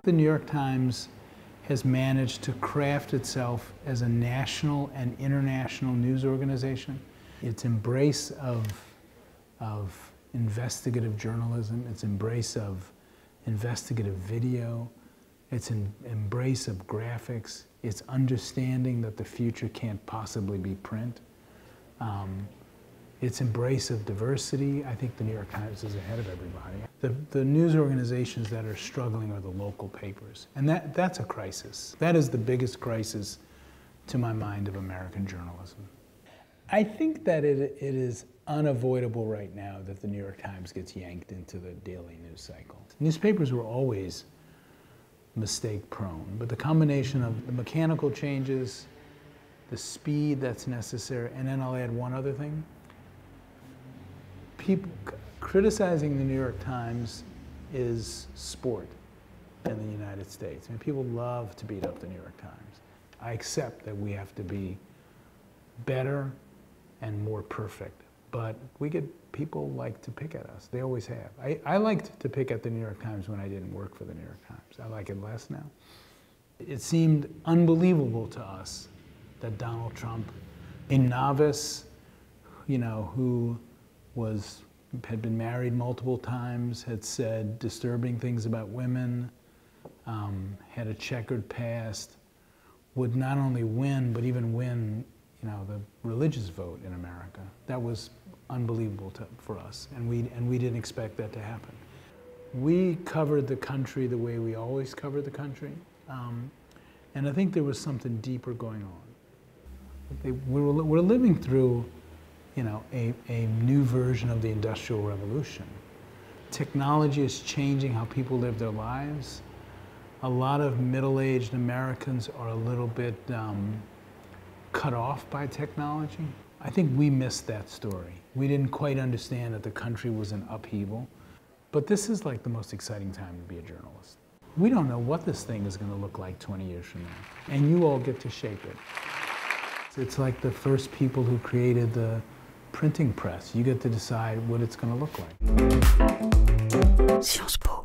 The New York Times has managed to craft itself as a national and international news organization. Its embrace of investigative journalism, its embrace of investigative video, its embrace of graphics, its understanding that the future can't possibly be print, its embrace of diversity. I think the New York Times is ahead of everybody. The news organizations that are struggling are the local papers, and that's a crisis. That is the biggest crisis, to my mind, of American journalism. I think that it is unavoidable right now that the New York Times gets yanked into the daily news cycle. Newspapers were always mistake-prone, but the combination of the mechanical changes, the speed that's necessary, and then I'll add one other thing. People criticizing the New York Times is sport in the United States. I mean, people love to beat up the New York Times. I accept that we have to be better and more perfect, but people like to pick at us. They always have. I liked to pick at the New York Times when I didn't work for the New York Times. I like it less now. It seemed unbelievable to us that Donald Trump, a novice, who had been married multiple times, had said disturbing things about women, had a checkered past, would not only win, but even win, the religious vote in America. That was unbelievable for us, and we didn't expect that to happen. We covered the country the way we always covered the country, and I think there was something deeper going on. We're living through a new version of the Industrial Revolution. Technology is changing how people live their lives. A lot of middle-aged Americans are a little bit cut off by technology. I think we missed that story. We didn't quite understand that the country was in upheaval. But this is like the most exciting time to be a journalist. We don't know what this thing is going to look like 20 years from now, and you all get to shape it. It's like the first people who created the printing press. You get to decide what it's going to look like. Sciences Po.